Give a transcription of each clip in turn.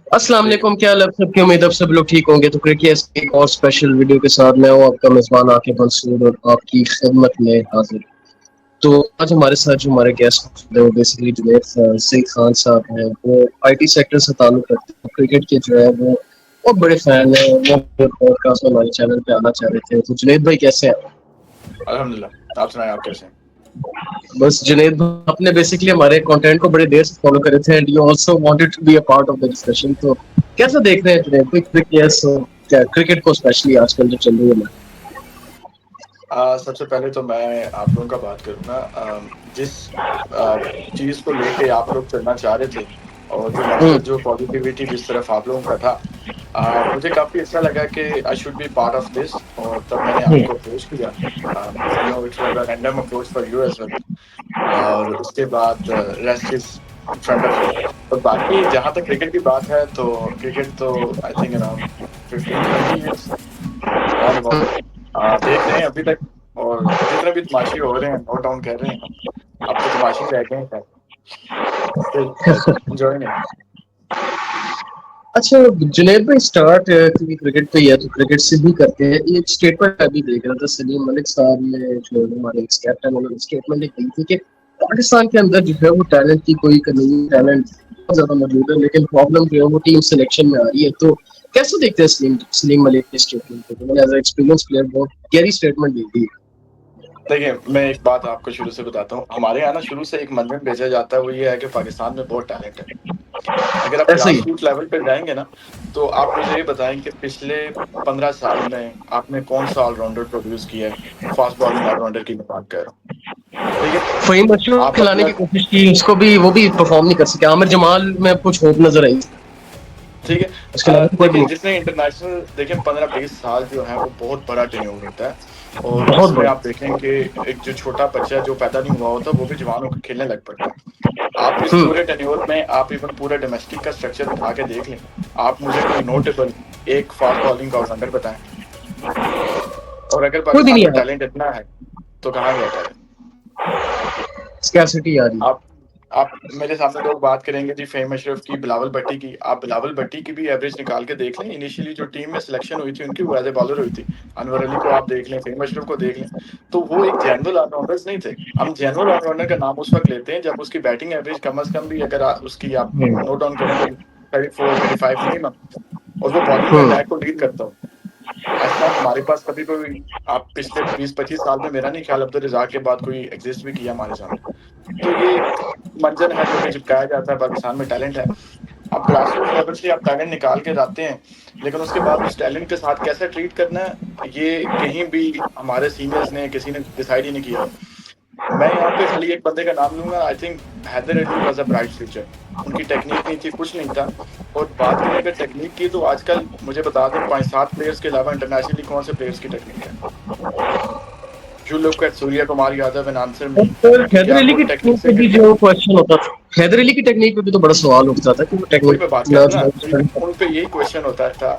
अस्सलाम ठीक है। वालेकुम, क्या हाल है आप सबकी? उम्मीद है आप सब लोग ठीक होंगे। तो क्रिकेट की एक और स्पेशल वीडियो के साथ मैं हूं आपका मेजबान आकिब मंसूर और आपकी खिदमत में हाजिर। तो आज हमारे साथ जो हमारे गेस्ट हैं वो बेसिकली जुनैद सईद खान साहब हैं। वो आईटी सेक्टर से ताल्लुक रखते हैं, क्रिकेट के जो है वो बहुत बड़े फैन हैं। वो पॉडकास्ट में हमारे चैनल पे आना चाह रहे थे। तो जुनैद भाई कैसे हैं? अल्हम्दुलिल्लाह, आप सुनाएं, आप कैसे हैं? बस जुनैद भाई, आपने बेसिकली हमारे कंटेंट को बड़े देर से फॉलो करे थे and you also wanted to be a part of the discussion. तो कैसा देख रहे हैं जुनैद भाई क्रिकेट क्या को स्पेशली आजकल जो चल रही है? सबसे पहले तो मैं आप लोगों का बात करूँगा। जिस चीज़ को लेके आप लोग चलना चाह रहे थे और जो हम्म। मकसद, जो पॉजिटिविटी जिस तरफ आप लोगों का था, मुझे काफ़ी अच्छा लगा कि I should be part of this, और तब मैंने आपको अप्रोच किया। It was a random approach for you as well. और उसके बाद rest is in front of you. और बाकी जहाँ तक क्रिकेट की बात है, तो क्रिकेट तो I think around 15-20 years round about देख रहे हैं अभी तक। और जितने भी तमाशे हो रहे हैं, नोट डाउन कर रहे हैं। अब तो तमाशे ही रह गए हैं, एंजॉय नहीं। अच्छा जुनैद भाई, स्टार्ट क्योंकि क्रिकेट पे ही है तो क्रिकेट से भी करते हैं। ये एक स्टेटमेंट अभी देख रहा था, सलीम मलिक साहब ने जो हमारे एक्स कैप्टन, उन्होंने स्टेटमेंट दी थी कि पाकिस्तान के अंदर जो है वो टैलेंट की कोई कमी नहीं, टैलेंट बहुत ज्यादा मौजूद है, लेकिन प्रॉब्लम जो है वो टीम सिलेक्शन में आ रही है। तो कैसे देखते हैं सलीम सलीम मलिक के स्टेटमेंट को? तो मैंने एज एक्सपीरियंस प्लेयर बहुत गहरी स्टेटमेंट दी थी। देखिए, मैं एक बात आपको शुरू से बताता हूँ। हमारे यहाँ ना शुरू से एक मंजर भेजा जाता है, वो ये है कि पाकिस्तान में बहुत टैलेंट है। अगर आप ऐसा ही ग्रास रूट लेवल पे जाएंगे ना, तो आप मुझे ये बताएं कि पिछले 15 साल में आपने कौन सा ऑलराउंडर प्रोड्यूस किया है। फास्ट बॉलिंग ऑलराउंडर की मैं बात कर रहा हूँ। ठीक है। फहीम अशरफ आप खिलाने अपना की कोशिश की, उसको भी वो भी परफॉर्म नहीं कर सके। आमिर जमाल में कुछ होप नजर आई, ठीक है। उसके अलावा तो कोई भी देखिए, नहीं। जिसने इंटरनेशनल, देखिए 15-20 साल जो है वो बहुत बड़ा टेन्योर होता है। और बहुत उसमें बड़ा। आप देखें कि एक जो छोटा बच्चा जो पैदा नहीं हुआ होता, वो भी जवान होकर खेलने लग पड़ता है। आप इस हम्म। पूरे टेन्योर में आप इवन पूरे डोमेस्टिक का स्ट्रक्चर उठा के देख लें। आप मुझे कोई नोटेबल एक फास्ट बॉलिंग का ऑलराउंडर बताएं। और अगर कोई भी पाकिस्तान नहीं में यार, टैलेंट इतना है, तो कहाँ गया टैलेंट? स्कैरसिटी आ रही है। आप आप मेरे सामने लोग बात करेंगे जी फेम अशरफ की, बिलावल भट्टी की। आप बिलावल भट्टी की भी एवरेज निकाल के देख लें। इनिशियली जो टीम में सिलेक्शन हुई थी उनकी, वो एज ए बॉलर हुई थी। अनवर अली को आप देख लें, फेम अशरफ को देख लें, तो वो एक जनरल ऑलराउंडर्स नहीं थे। हम जनरल ऑलराउंडर का नाम उस वक्त लेते हैं जब उसकी बैटिंग एवरेज कम अज कम भी, अगर उसकी आप नोट डाउन करें, तो 34-35 मिनिमम। और वो बॉलिंग में हम्म। अटैक को लीड करता हो। ऐसा हमारे पास कभी कोई, आप पिछले 20-25 साल में, मेरा नहीं ख्याल अब्दुल रज़ाक के बाद कोई एग्जिस्ट भी किया हमारे सामने। तो ये एक मंजर है जो कि चिपकाया जाता है, पाकिस्तान में टैलेंट है। आप ग्रास रूट लेवल से आप टैलेंट निकाल के लाते हैं, लेकिन उसके बाद उस टैलेंट के साथ कैसे ट्रीट करना है, ये कहीं भी हमारे सीनियर्स ने, किसी ने डिसाइड ही नहीं किया हो। मैं यहाँ पे खाली एक बंदे का नाम लूंगा। I think Haider Ali was a bright future. उनकी टेक्निक नहीं थी, कुछ नहीं था। और बात करें अगर टेक्निक की, तो आजकल मुझे बता दें 5-7 प्लेयर्स के अलावा इंटरनेशनली कौन से प्लेयर्स की टेक्निक है। You look at Surya Kumar Yadav and answer और मी फिर कि हैदर क्या अली वो की टेक्निक टेक्निक से पे भी हिट जो करते हैं। क्वेश्चन होता था, हैदर अली की टेक्निक पे भी तो बड़ा सवाल उठता था कि वो वही टेक्निक मैं बात कर ना रहा हूँ जो ना, है तो स्टडी उन पे यही क्वेश्चन होता था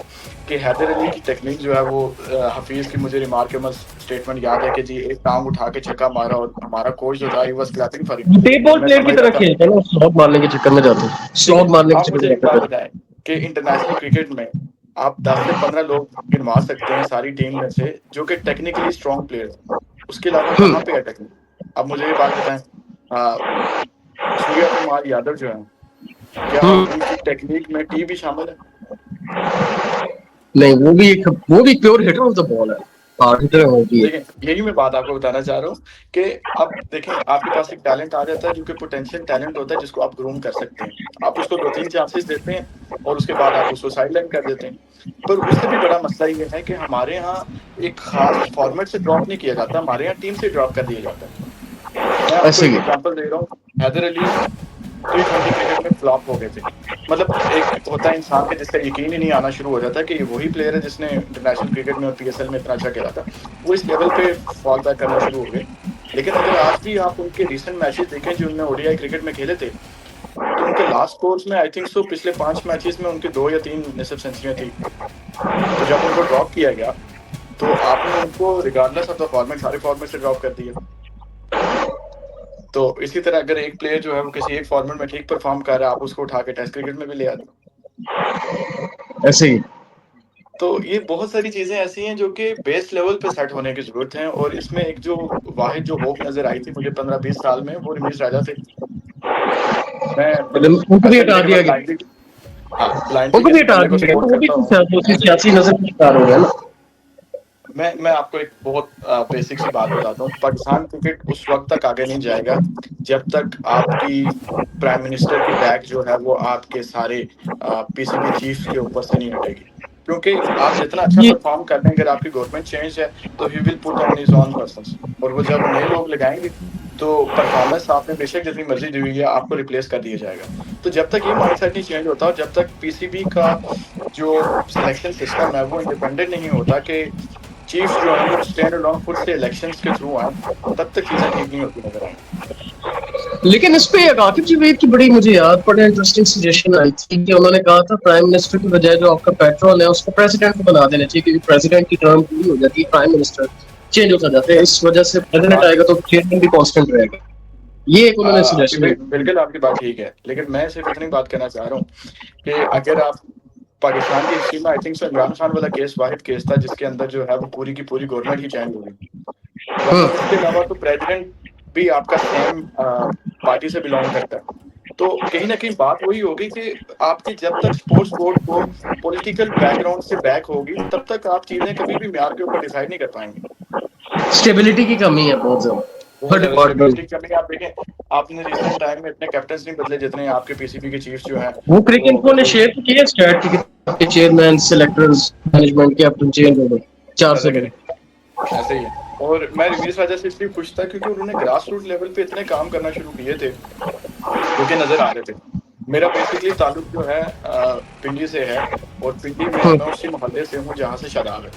कि हैदर अली की टेक्निक जो है वो, हफीज की मुझे रिमार्केबल स्टेटमेंट याद है कि जी एक टांग उठा के छक्का मारा, और हमारा कोच जो था he was clapping for him. Tape और बॉल मैं प्लेयर की समझ रहा तरह था। खेलते हैं ना, स्लॉग मारने के चक्कर में जाते हैं, ठीक है। स्लॉग मारने के आप चक्कर मुझे में एक जाते बात थे। बताएं कि इंटरनेशनल क्रिकेट में आप 10 से 15 लोग गिनवा सकते हैं सारी टीम में से जो कि टेक्निकली स्ट्रॉन्ग प्लेयर हैं। उसके अलावा कहाँ पे है टेक्निक? अब मुझे ये बात बताएं, आ, सूर्या कुमार यादव जो है, क्या हम्म। उनकी टेक्निक में टी भी शामिल है? नहीं, वो भी pure hitter of the ball है, हार्ड हिटर है वो भी है। देखें, यही मैं बात आपको बताना चाह रहा हूँ कि अब देखें, आपके पास एक टैलेंट आ जाता है जो कि पोटेंशियल टैलेंट होता है, जिसको आप ग्रूम कर सकते हैं। आप उसको 2-3 चांसेस देते हैं, और उसके बाद आप उसको साइड लाइन कर देते हैं। पर उससे भी बड़ा मसला ये है कि हमारे यहाँ एक खास फॉर्मेट से ड्रॉप नहीं किया जाता, हमारे यहाँ टीम से ड्रॉप कर दिया जाता है। मैं आपको ऐसे एक ही एग्जांपल दे रहा हूँ। हैदर अली T20 क्रिकेट में फ्लॉप हो गए थे। मतलब एक होता है इंसान के जिसका यकीन ही नहीं आना शुरू हो जाता है कि ये वही प्लेयर है जिसने इंटरनेशनल क्रिकेट में और पीएसएल में इतना अच्छा खेला था। वो इस लेवल पे फॉल बैक करना शुरू हो गए। लेकिन अगर आज भी आप उनके रिसेंट मैचेस देखें जो उन्होंने ओडीआई क्रिकेट में खेले थे, तो उनके लास्ट स्कोर्स में आई थिंक सो पिछले 5 मैचेस में उनके 2 या 3 निसफ सेंचुरियां थी। तो जब उनको ड्रॉप किया गया, तो आपने उनको रिगार्डलेस ऑफ द फॉर्मेट, सारे फॉर्मेट से ड्रॉप कर दिया। तो इसी तरह अगर एक प्लेयर जो है वो किसी एक फॉर्मेट में ठीक परफॉर्म कर रहा है, आप उसको उठा के टेस्ट क्रिकेट में भी ले आते हो। ऐसे ही। तो ये बहुत सारी चीज़ें ऐसी हैं जो कि बेस लेवल पे सेट होने की ज़रूरत है, और इसमें एक जो वाहिद जो होप नज़र आई थी मुझे 15-20 साल में, वो रमीज़ राजा थे। मैं उनको भी ऐसा नहीं हटा है कि मैं दिया गया, ब्लाइंडली, हाँ, ब्लाइंडली उनको भी किसी हटा बंदे को दिया गया, सपोर्ट तो वो भी करता कुछ हूँ, ऐसे नहीं। सियासी नजर का शिकार हो गया ना। मैं आपको एक बहुत बेसिक सी बात बताता हूँ। पाकिस्तान क्रिकेट उस वक़्त तक आगे नहीं जाएगा जब तक आपकी प्राइम मिनिस्टर की बैक जो है वो आपके सारे पीसीबी चीफ्स के ऊपर से नहीं हटेगी। क्योंकि आप जितना अच्छा ये परफ़ॉर्म कर लें, अगर आपकी गवर्नमेंट चेंज है, तो he will put on his own persons, और वो जब नए लोग लगाएँगे, तो परफ़ॉर्मेंस आपने बेशक जितनी मर्ज़ी दी हुई है, आपको रिप्लेस कर दिया जाएगा। तो जब तक ये माइंडसेट नहीं चेंज होता, और जब तक पीसीबी का जो सिलेक्शन सिस्टम है वो इंडिपेंडेंट नहीं होता कि चीफ्स जो हैं वो स्टैंड अलोन खुद से इलेक्शंस के थ्रू आएँ, तब तक चीज़ें ठीक नहीं होती नज़र आएँगी। लेकिन इस पे एक आकिब जावेद की बड़ी मुझे याद बड़ा इंटरेस्टिंग सजेशन आई थी कि उन्होंने कहा था प्राइम मिनिस्टर की बजाय जो आपका पेट्रोल है उसको प्रेसिडेंट को बना देना चाहिए, क्योंकि प्रेसिडेंट की टर्म पूरी हो जाती है, प्राइम मिनिस्टर चेंज होता जाता है, इस वजह से प्रेसिडेंट बात आएगा तो चेयरमैन भी कांस्टेंट रहेगा। ये एक उन्होंने आपकी सजेशन बिल्कुल आपकी बात ठीक है, लेकिन मैं सिर्फ़ इतनी बात कहना चाह रहा हूँ कि अगर आप पाकिस्तान की हिस्ट्री में, I think so, Imran Khan वाला केस वाहिद केस था जिसके अंदर जो है वो पूरी की पूरी गवर्नमेंट ही चेंज हो गई। वरना हम्म। उसके अलावा तो प्रेज़िडेंट भी आपका सेम पार्टी से बिलॉन्ग करता है। तो कहीं न कहीं बात वही होगी कि आपकी जब तक स्पोर्ट्स बोर्ड को पॉलिटिकल बैकग्राउंड से बैक होगी, तब तक आप चीज़ें कभी भी म्यार के ऊपर डिसाइड नहीं कर पाएँगे। स्टेबिलिटी की कमी है बहुत ज्यादा बहुत हर ज़्यादा डिपार्टमेंट। स्टेबिलिटी की कमी है। आप देखें, आपने रिसेंट टाइम में इतने कैप्टन्स नहीं बदले जितने आपके पीसीबी के चीफ्स जो हैं, वो वो क्रिकेट को ने बदले। शेयर किया स्टार्ट की chairman selectors management captain change हो गए 4 अंदाज़ा से बड़े। करें, ऐसे ही है। और मैं रमीज़ राजा से इसलिए खुश था क्योंकि उन्होंने ग्रास रूट लेवल पे इतने काम करना शुरू किए थे, जो कि नज़र आ रहे थे। मेरा बेसिकली ताल्लुक जो है पिंडी से है, और पिंडी में मैं उसी मोहल्ले से हूँ जहाँ से शादाब है।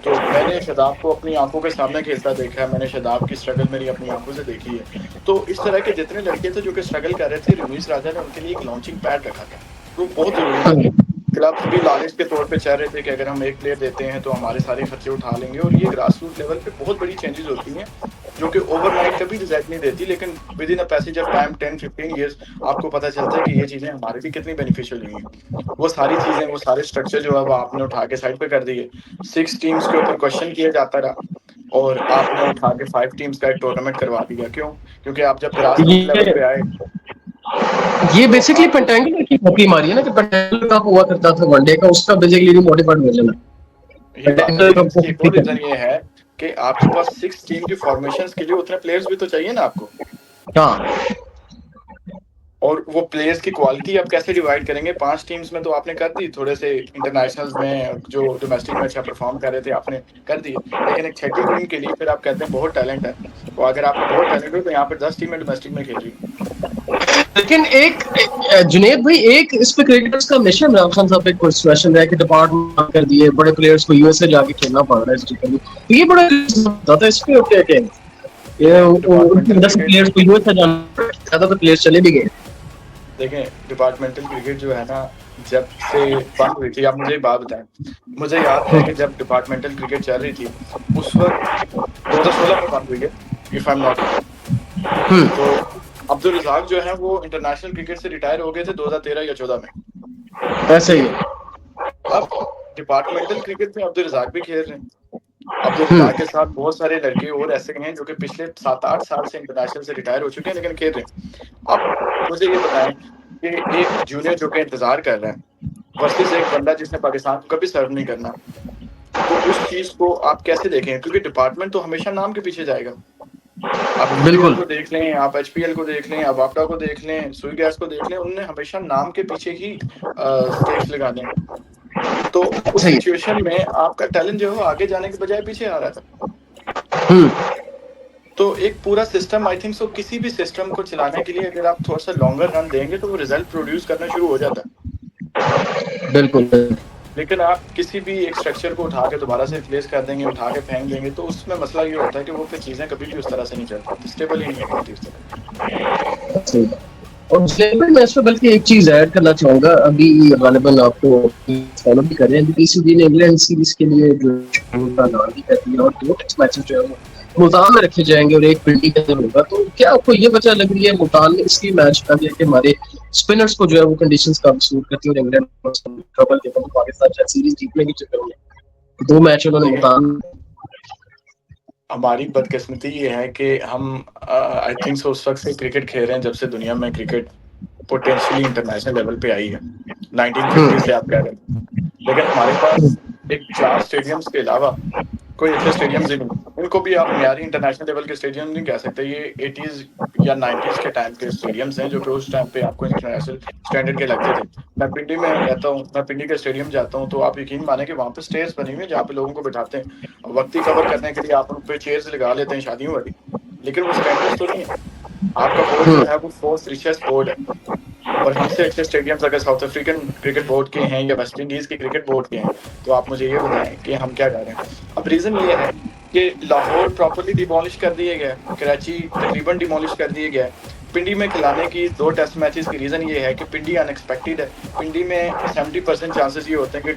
तो मैंने शादाब को अपनी आँखों के सामने खेलता देखा है, मैंने शादाब की स्ट्रगल मेरी अपनी आँखों से देखी है। तो इस तरह के जितने लड़के थे जो कि स्ट्रगल कर रहे थे, रमीज़ राजा ने उनके लिए एक लॉन्चिंग पैड रखा था, तो बहुत ज़रूरी था। क्लब्स भी लालच के तौर पे चाह रहे थे कि अगर हम एक प्लेयर देते हैं तो हमारे सारे खर्चे उठा लेंगे, और ये ग्रास रूट लेवल पे बहुत बड़ी चेंजेस होती हैं, जो कि ओवरनाइट कभी रिजल्ट नहीं देती, लेकिन with in a passage of time 10-15 years आपको पता चलता है कि ये चीज़ें हमारे लिए कितनी बेनिफिशियल हुई हैं। वो सारी चीज़ें, वो सारे स्ट्रक्चर जो है वो आपने उठा के साइड पे कर दिए। 6 टीम्स के ऊपर क्वेश्चन किया जाता रहा, और आपने उठा के 5 टीम्स का एक टूर्नामेंट करवा दिया। क्यों? क्योंकि आप जब ग्रास रूट लेवल ये पे आए, ये तो बेसिकली आपको पेंटांगुलर की कॉपी मारी है ना, कि पेंटांगुलर कप हुआ करता था वनडे का, उसका बेसिकली मॉडिफाइड वर्जन है यही बात है, पेंटांगुलर लेकिन कप को इसकी एक 50 और रीज़न करना। ये है कि आपके पास 6 टीम की फॉर्मेशंस के लिए उतने प्लेयर्स भी तो चाहिए ना आपको। हाँ। और वो प्लेयर्स की क्वालिटी आप कैसे डिवाइड करेंगे? 5 टीम्स में तो आपने कर दी, थोड़े से इंटरनेशनल्स में जो डोमेस्टिक में अच्छा परफ़ॉर्म कर रहे थे आपने कर दिए। लेकिन एक छठी टीम के लिए फिर आप कहते हैं बहुत टैलेंट है। तो अगर आपका बहुत टैलेंट है तो यहाँ पे 10 टीमें डोमेस्टिक में खेल रही हैं। लेकिन जुनेद भाई, एक इस पे क्रिकेटर्स का हमेशा इमरान खान साहब पे क्वेश्चन रहा है कि डिपार्टमेंट कर दिए, बड़े प्लेयर्स को यूएसए जाके खेलना पड़ रहा है स्टिकली, तो ये बड़ा होता था इस पे क्या कहें। ये देखें उनकी डिपार्टमेंटल वजह से क्रिकेट प्लेयर्स को यूएसए जाना पड़ा, ज्यादा तो प्लेयर्स चले भी गए। देखें डिपार्टमेंटल क्रिकेट जो है ना, जब से बंद हुई थी, आप मुझे एक बात बताएँ। मुझे याद है कि जब डिपार्टमेंटल क्रिकेट चल रही थी, उस वक़्त 2016 में बंद हुई है, if I am not wrong. तो अब्दुल रज़ाक जो है वो इंटरनेशनल क्रिकेट से रिटायर हो गए थे 2013 या 14 में। ऐसे ही है। अब डिपार्टमेंटल क्रिकेट में अब्दुल रज़ाक भी खेल रहे हैं। अब्दुल रज़ाक के साथ बहुत सारे लड़के और ऐसे हैं जो कि पिछले 7-8 साल से इंटरनेशनल से रिटायर हो चुके हैं, लेकिन खेल रहे हैं। अब मुझे ये बताएँ कि एक जूनियर जो कि इंतज़ार कर रहा है वर्सेस एक बंदा जिसने पाकिस्तान को कभी सर्व नहीं करना, तो उस चीज़ को आप कैसे देखें? क्योंकि डिपार्टमेंट तो हमेशा नाम के पीछे जाएगा। आप यूपीएल बिल्कुल। को देख लें, आप एचपीएल को देख लें, आप वापडा को देख लें, सुई गैस को देख लें, उन्होंने हमेशा नाम के पीछे ही स्टेक्स लगाने हैं। तो उस सही है। सिचुएशन में आपका टैलेंट जो है वो आगे जाने के बजाय पीछे आ रहा था। हम्म। तो एक पूरा सिस्टम, आई थिंक सो, किसी भी सिस्टम को चलाने के लिए अगर आप थोड़ा-सा लॉन्गर रन देंगे तो वो रिज़ल्ट प्रोड्यूस करना शुरू हो जाता है। बिल्कुल। लेकिन आप किसी भी एक स्ट्रक्चर को उठा के दोबारा से रिप्लेस कर देंगे, उठा के फेंक देंगे, तो उसमें मसला ये होता है कि वो फिर चीज़ें कभी भी उस तरह से नहीं चल पाती, स्टेबल ही नहीं हो पाती उस तरह। सही। और स्लेबर मैं इसमें बल्कि एक चीज ऐड करना चाहूंगा, अभी गालिबन आपको फॉलो भी कर रहे हैं, पीसीबी ने इंग्लैंड सीरीज के लिए जो का ऐलान भी कर दिया, और 2 टेस्ट मैचेस जो है वो मुल्तान में रखे जाएंगे और एक पिंडी के अंदर होगा, तो क्या आपको ये वजह लग रही है मुल्तान में इसलिए मैच का कि हमारे स्पिनर्स को जो है वो कंडीशंस काफी सूट करती है और इंग्लैंड ट्रबल के बाद पाकिस्तान शायद सीरीज जीतने के चक्कर में 2 मैच उन्होंने देखिए, मुल्तान हमारी बदकिस्मती ये है कि हम आई थिंक सो उस वक्त से क्रिकेट खेल रहे हैं जब से दुनिया में क्रिकेट पोटेंशियली इंटरनेशनल लेवल पे आई है। 1950 से आप कह रहे हैं, लेकिन हमारे पास एक 4 स्टेडियम्स के अलावा कोई अच्छे स्टेडियम्स ही नहीं। उनको भी आप मियारी इंटरनेशनल लेवल के स्टेडियम नहीं कह सकते। ये 80s या 90s के टाइम के स्टेडियम्स हैं जो कि उस टाइम पे आपको इंटरनेशनल स्टैंडर्ड के लगते थे। मैं पिंडी में रहता हूँ, मैं पिंडी के स्टेडियम जाता हूँ, तो आप यकीन माने कि वहाँ पे स्टेज बनी हुई है जहाँ पे लोगों को बिठाते हैं। वक्ती कवर करने के लिए आप उन पे चेयर्स लगा लेते हैं शादियों वाली, लेकिन वो स्टैंडर्ड्स तो नहीं है। आपका बोर्ड जो है वो फोर्थ रिचेस्ट बोर्ड है, और हमसे अच्छे स्टेडियम्स अगर साउथ अफ्रीकन क्रिकेट बोर्ड के हैं या वेस्ट इंडीज के क्रिकेट बोर्ड के हैं, तो आप मुझे ये बताएं कि हम क्या कर रहे हैं। अब रीज़न ये है कि लाहौर प्रॉपर्ली डिमोलिश कर दिया गया, कराची तकरीबन डिमोलिश कर दिया गया। पिंडी में खिलाने की 2 टेस्ट मैचेस की रीज़न ये है कि पिंडी अनएक्सपेक्टेड है। पिंडी में 70% चांसेस ये होते हैं कि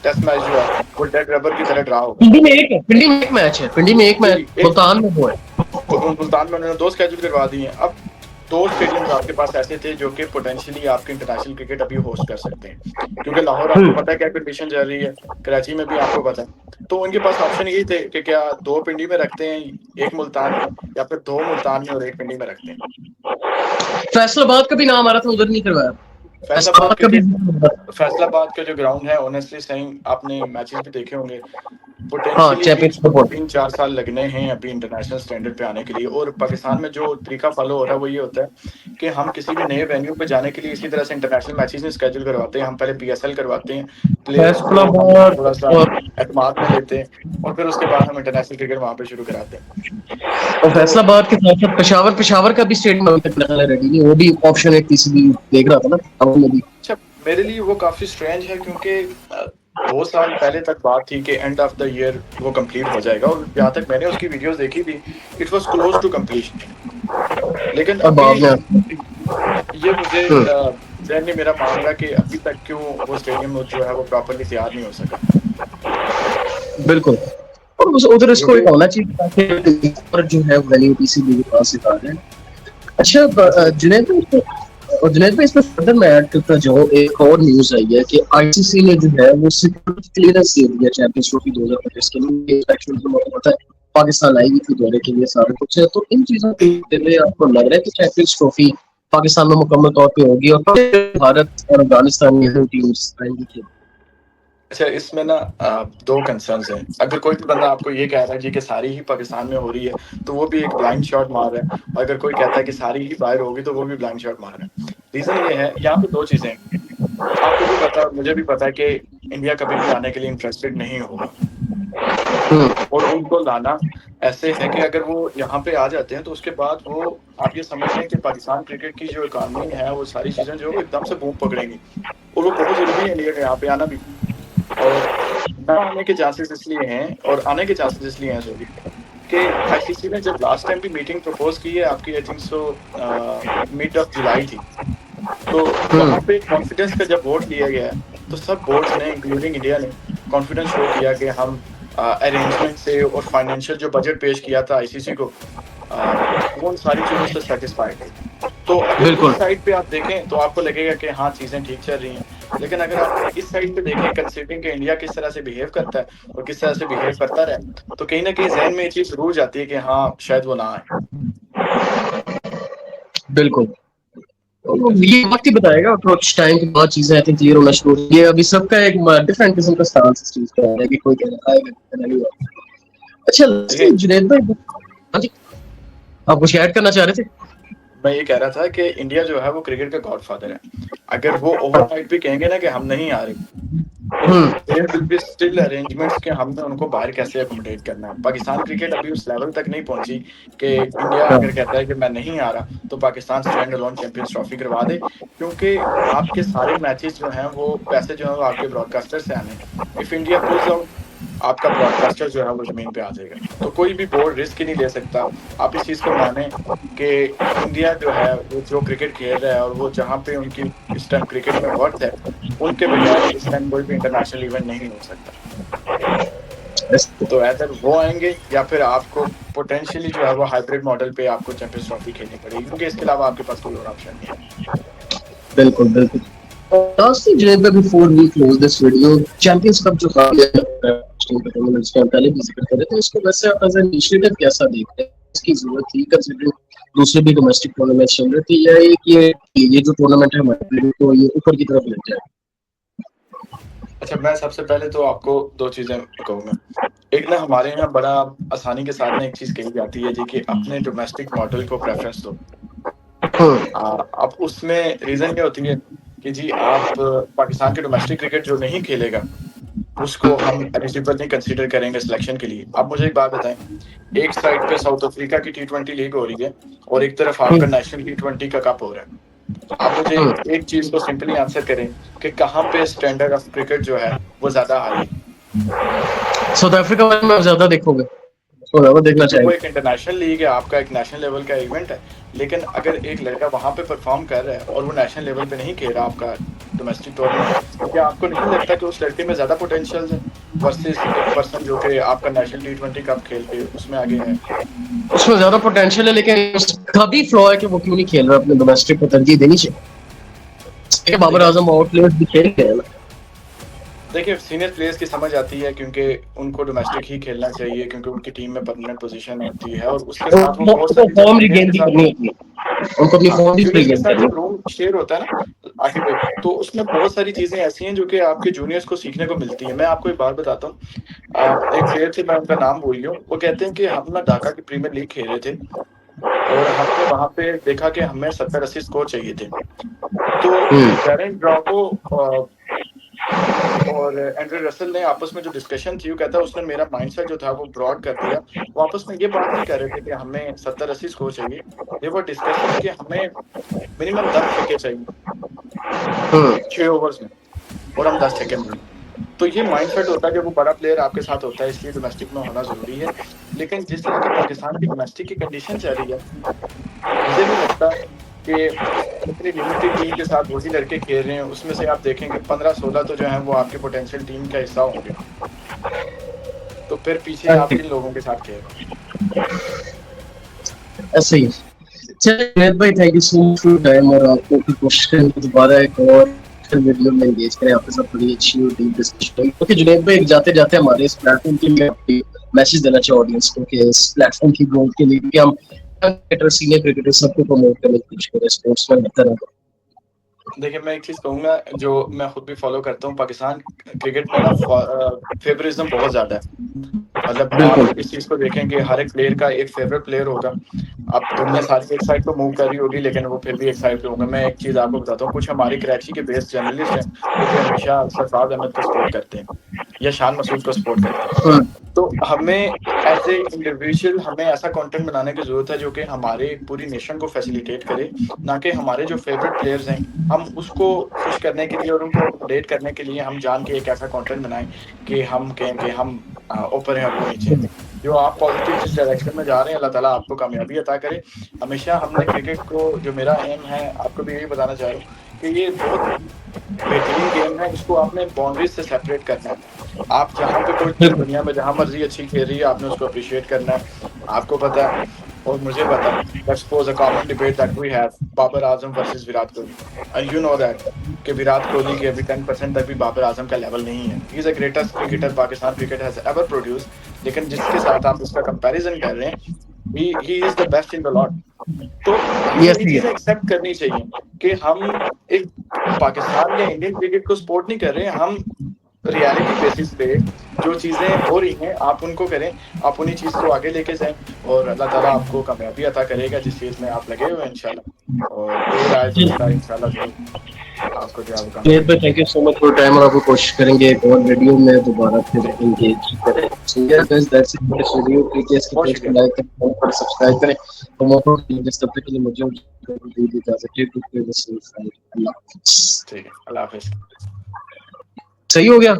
टेस्ट मैच जो है वो डेड रबर की तरह ड्रा होगा। पिंडी में एक मैच है, पिंडी में एक मैच मुल्तान में वो है। मुल्तान में उन्होंने 2 स्केड्यूल करवा दिए हैं। अब 2 स्टेडियम्स आपके पास ऐसे थे जो कि पोटेंशियली आपके इंटरनेशनल क्रिकेट अभी होस्ट कर सकते हैं, क्योंकि लाहौर आपको पता है क्या कंडीशन चल रही है, कराची में भी आपको पता है। तो उनके पास ऑप्शन यही थे कि क्या 2 पिंडी में रखते हैं, 1 मुल्तान में, या फिर 2 मुल्तान में और 1 पिंडी में रखते हैं। फैसलाबाद का भी नाम आ रहा था, उधर नहीं करवाया। फैसलाबाद का जो ग्राउंड है ऑनेस्टली सेइंग, आपने मैचेस भी देखे होंगे, पोटेंशियली 3-4 साल लगने हैं अभी इंटरनेशनल स्टैंडर्ड पे आने के लिए। और पाकिस्तान में जो तरीका फॉलो हो रहा है वो ये होता है कि हम किसी भी नए वेन्यू पे जाने के लिए इसी तरह से इंटरनेशनल मैचेस में स्केड्यूल करवाते हैं। हम पहले PSL करवाते हैं, प्लेयर्स को थोड़ा सा एतमाद में लेते हैं, और फिर उसके बाद हम इंटरनेशनल क्रिकेट वहाँ पे शुरू कराते हैं। और फैसलाबाद के साथ साथ पेशावर का भी स्टेडियम अभी तक लगा रेडी नहीं, वो भी ऑप्शन एक तीसरी देख रहा था ना। अच्छा, मेरे लिए वो काफी स्ट्रेंज है, क्योंकि 2 साल पहले तक बात थी कि एंड ऑफ द ईयर वो कंप्लीट हो जाएगा, और जहाँ तक मैंने उसकी वीडियोस देखी थी it was close to completion. लेकिन अभी ये मुझे जहन में मेरा मामला कि अभी तक क्यों वो स्टेडियम जो है वो प्रॉपर्ली तैयार नहीं हो सका। बिल्कुल, और उधर इसको एक होना चाहिए ताकि पर जो है वैल्यू पीसीबी के पास से आ जाए। अच्छा जुनैद भाई, इस पर फर्दर मैं ऐड करता जाऊं, एक और न्यूज़ आई है कि आईसीसी ने जो है वो सिक्योरिटी क्लियरेंस दे दिया चैंपियंस ट्रॉफी 2025 के लिए। इलेक्शन तो मुझे पता है पाकिस्तान आई थी दौरे के लिए, सारा कुछ है, तो इन चीजों के आपको लग रहा है कि चैंपियंस ट्रॉफी पाकिस्तान में मुकम्मल तौर पे होगी और भारत और अफगानिस्तान ये दो टीम्स आएंगी? अच्छा, इसमें ना 2 कंसर्न्स हैं। अगर कोई भी बंदा आपको ये कह रहा है जी कि सारी ही पाकिस्तान में हो रही है, तो वो भी एक ब्लाइंड शॉट मार रहा है। अगर कोई कहता है कि सारी ही बाहर होगी, तो वो भी ब्लाइंड शॉट मार रहा है। रीज़न ये है, यहाँ पे 2 चीज़ें हैं। आपको भी पता है, मुझे भी पता है कि इंडिया कभी भी आने के लिए इंटरेस्टेड नहीं होगा, और उनको लाना ऐसे है कि अगर वो यहाँ पे आ जाते हैं तो उसके बाद वो, आप ये समझ लें कि पाकिस्तान क्रिकेट की जो इकॉनमी है वो सारी चीज़ें जो है एकदम से बूम पकड़ेंगी, और वो बहुत ज़रूरी है इंडिया के यहाँ पे आना भी। और ना आने के चांसेस इसलिए हैं, और आने के चांसेस इसलिए हैं सॉरी, कि आईसीसी ने जब लास्ट टाइम भी मीटिंग प्रपोज की है आपकी, I think so mid of July थी, तो वहाँ पे कॉन्फिडेंस का जब वोट लिया गया तो सब बोर्ड्स ने इंक्लूडिंग इंडिया ने कॉन्फिडेंस शो किया कि हम अरेंजमेंट से और फाइनेंशियल जो बजट पेश किया था आईसीसी को, वो सारी चीज़ों से सेटिस्फाइड है। तो अगर इस साइड पे आप देखें तो आपको लगेगा कि हाँ चीज़ें ठीक चल रही हैं, लेकिन अगर आप इस साइड पे देखें, कंसीडरिंग कि इंडिया किस तरह से बिहेव करता है और किस तरह से बिहेव करता रहे, तो कहीं ना कहीं जहन में ये चीज़ जरूर जाती है कि हाँ शायद वो ना आए। बिल्कुल, ये वक्त ही बताएगा, कुछ टाइम के बाद चीजें आई थिंक क्लियर होना शुरू होगी। ये अभी सबका एक डिफरेंट किस्म का स्टांस इस चीज का है कि कोई कह रहा है अच्छा जुनैद भाई, हाँ जी, आप कुछ ऐड करना चाह रहे थे? मैं ये कह रहा था कि इंडिया जो है वो क्रिकेट का गॉडफादर है। अगर वो ओवरनाइट भी कहेंगे ना कि हम नहीं आ रहे, there will be still arrangements कि हमने उनको बाहर कैसे अकोमोडेट करना है। पाकिस्तान क्रिकेट अभी उस लेवल तक नहीं पहुंची कि इंडिया अगर कहता है कि मैं नहीं आ रहा तो Pakistan stand alone champions trophy करवा दे, क्योंकि आपके सारे मैचेस जो हैं वो पैसे जो है वो आपके ब्रॉडकास्टर से आने। इफ इंडिया पुल्स आउट, आपका ब्रॉडकास्टर जो है वो जमीन पे आ जाएगा। तो कोई भी बोर्ड रिस्क ही नहीं ले सकता। आप इस चीज़ को माने कि इंडिया जो है वो जो क्रिकेट खेल रहा है और वो जहाँ पे उनकी इस टाइम क्रिकेट में वर्थ है, उनके बजाय इस टाइम कोई भी इंटरनेशनल इवेंट नहीं हो सकता। तो ऐदर वो आएंगे या फिर आपको पोटेंशियली जो है वो हाइब्रिड मॉडल पे आपको चैंपियंस ट्रॉफी खेलनी पड़ेगी, क्योंकि इसके अलावा आपके पास कोई और ऑप्शन नहीं है। बिल्कुल बिल्कुल। Lastly, Junaid, before we close this video, champions cup जो टूर्नामेंट्स का हम पहले भी जिक्र करें, तो इसको वैसे आप एज इनिशिएटिव कैसा देखते हैं? इसकी जरूरत थी कंसीडरिंग दूसरे भी डोमेस्टिक टूर्नामेंट चल रहे थे, या एक ये जो टूर्नामेंट है हमारे को ये ऊपर की तरफ ले जाए? अच्छा, मैं सबसे पहले तो आपको 2 चीज़ें कहूँगा। एक ना हमारे यहाँ बड़ा आसानी के साथ ना एक चीज़ कही जाती है जी कि अपने डोमेस्टिक मॉडल को प्रेफ़रेंस दो। अब उसमें रीज़न ये होती है कि जी आप पाकिस्तान के डोमेस्टिक क्रिकेट जो नहीं खेलेगा, उसको हम एलिजिबल नहीं कंसीडर करेंगे सिलेक्शन के लिए। आप मुझे एक बात बताएँ, एक साइड पे साउथ अफ्रीका की टी20 लीग हो रही है और एक तरफ आपका नेशनल टी20 का कप हो रहा है। आप मुझे एक चीज़ को सिंपली आंसर करें कि कहाँ पे स्टैंडर्ड ऑफ क्रिकेट जो है वो ज़्यादा हाई है? साउथ अफ्रीका में आप ज्यादा देखोगे, उसको ज्यादा देखना क्योंकि वो चाहिए। एक इंटरनेशनल लीग है, आपका एक नेशनल लेवल का इवेंट है। लेकिन अगर एक लड़का वहाँ पे परफॉर्म कर रहा है और वो नेशनल लेवल पे नहीं खेल रहा आपका डोमेस्टिक टूर्नामेंट, तो क्या आपको नहीं लगता कि उस लड़के में ज़्यादा पोटेंशियल है वर्सेस एक पर्सन जो कि आपका नेशनल टी20 कप खेल के उसमें आगे है? उसमें ज्यादा पोटेंशियल है, लेकिन उसका भी फ्लॉ है कि वो क्यों नहीं खेल रहा, अपने डोमेस्टिक को तरजीह देनी चाहिए। बाबर देखिए आजम आउट प्लेयर्स भी खेल रहे हैं ना। देखिए, सीनियर प्लेयर्स की समझ आती है क्योंकि उनको डोमेस्टिक ही खेलना चाहिए, क्योंकि उनकी टीम में परमानेंट पोजीशन होती है और उसके साथ वो बहुत उनको सारी जब फॉर्म जूनियर रिगेन के भी साथ करनी होती है, उनको अपनी फॉर्म भी जूनियर्स के रिगेन साथ करनी जब रूम शेयर होता है ना आखिर में, तो उसमें बहुत सारी चीज़ें ऐसी हैं जो कि आपके जूनियर्स को सीखने को मिलती हैं। मैं आपको एक बात बताता हूँ, एक प्लेयर थे, मैं उनका नाम भूल गया हूँ, वो कहते हैं कि हम ना ढाका की प्रीमियर लीग खेल रहे थे और हमने वहाँ पे देखा कि हमें 70-80 स्कोर चाहिए थे। तो है। डैरेन ब्रावो और एंड्रे रसल ने आपस में जो डिस्कशन थी, वो कहता है उसने मेरा माइंडसेट जो था वो ब्रॉड कर दिया। वो आपस में ये बात नहीं कर रहे थे कि हमें 70-80 स्कोर चाहिए। दे वर डिस्कसिंग कि हमें मिनिमम 10 छक्के चाहिए 6 ओवर्स में और हम 10 छक्के मारें। तो ये माइंडसेट होता है, जब वो बड़ा प्लेयर आपके साथ होता है, इसलिए डोमेस्टिक में होना ज़रूरी है। लेकिन जिस तरह की पाकिस्तान की डोमेस्टिक की कंडीशन चल रही है, मुझे नहीं लगता कि इतनी लिमिटेड टीम के साथ वही लड़के खेल रहे हैं, उसमें से आप देखेंगे 15-16 तो जो हैं वो आपके पोटेंशियल टीम का हिस्सा होंगे। तो फिर पीछे आप किन लोगों के साथ खेल रहे हैं? ऐसे ही। चलिए जुनैद भाई, thank you so much for time, और आपको फिर कोशिश करेंगे दोबारा एक और वीडियो में एंगेज करें आपके साथ, बड़ी अच्छी और डीप डिस्कशन। ओके जुनैद भाई, जाते जाते हमारे इस प्लेटफॉर्म के लिए आपकी मैसेज देना चाहिए ऑडियंस को कि इस प्लेटफॉर्म की ग्रोथ के लिए कि हम क्रिकेटर, सीनियर क्रिकेटर सबको प्रमोट करने की कोशिश करें, स्पोर्ट्समैन की तरह। देखिए, मैं एक चीज़ कहूँगा जो मैं खुद भी फॉलो करता हूँ, पाकिस्तान क्रिकेट में ना फेवरिज्म बहुत ज़्यादा है। मतलब आप बिल्कुल इस चीज़ को देखें कि हर एक प्लेयर का एक फेवरेट प्लेयर होगा। अब दुनिया सारी एक साइड पे मूव कर रही होगी, लेकिन वो फिर भी एक साइड पे होंगे। मैं एक चीज़ आपको बताता हूँ, कुछ हमारे कराची के बेस्ड जर्नलिस्ट हैं, जो कि हमेशा सरफराज अहमद को सपोर्ट करते हैं या शान मसूद को सपोर्ट करते हैं। तो हमें एज़ ए इंडिविजुअल हमें ऐसा कंटेंट बनाने की ज़रूरत है जो कि हमारे पूरी नेशन को फैसिलिटेट करे, ना कि हमारे जो फेवरेट प्लेयर्स हैं, हम उसको खुश करने के लिए और उनको अपडेट करने के लिए हम जान के एक ऐसा कंटेंट बनाएँ कि हम कहें कि हम ऊपर हैं और वो नीचे हैं। जो आप पॉजिटिव जिस डायरेक्शन में जा रहे हैं, अल्लाह ताला आपको कामयाबी अता करे। हमेशा हमने क्रिकेट को, जो मेरा एम है, आपको भी यही बताना चाह रहा हूँ कि ये बहुत बेहतरीन गेम है, इसको आपने बाउंड्रीज से सेपरेट करना है। आप जहाँ पे कोई टीम दुनिया में जहाँ मर्जी अच्छी खेल रही है, आपने उसको अप्रिशिएट करना है। आपको पता है और मुझे पता है, let's suppose a common debate that we have, Babar Azam versus Virat Kohli, and you know that कि विराट कोहली के अभी 10% तक भी बाबर आजम का लेवल नहीं है। He is the greatest cricketer Pakistan cricket has ever produced, लेकिन जिसके साथ आप इसका कंपैरिजन कर रहे हैं, he is the best in the lot. तो हमें यस ये चीजें एक्सेप्ट करनी चाहिए कि हम एक पाकिस्तान या इंडियन क्रिकेट को सपोर्ट नहीं कर रहे हैं, हम रियलिटी बेसिस पे जो चीजें हो रही हैं आप उनको करें, आप उन्हीं चीज को आगे लेके जाएं और अल्लाह ताला आपको कामयाबी अता करेगा जिस चीज में आप लगे हुए हैं इंशाल्लाह। और देर आए दुरुस्त आए, इंशाल्लाह जरूर आपको जो है वो जुनैद कामयाबी भाई, मिलेगी। Thank you so much for time, और आपको कोशिश करेंगे एक और वीडियो में दोबारा फिर एंगेज करें। So yes guys, that's it for this video. Cricket के बहुत पेज को शुक्रिया। लाइक करें और सब्सक्राइब करें। तो मौका जिस तब तक के लिए मुझे दीजिए इजाजत। अल्लाह हाफिज़। ठीक है, अल्लाह हाफिज। सही हो गया।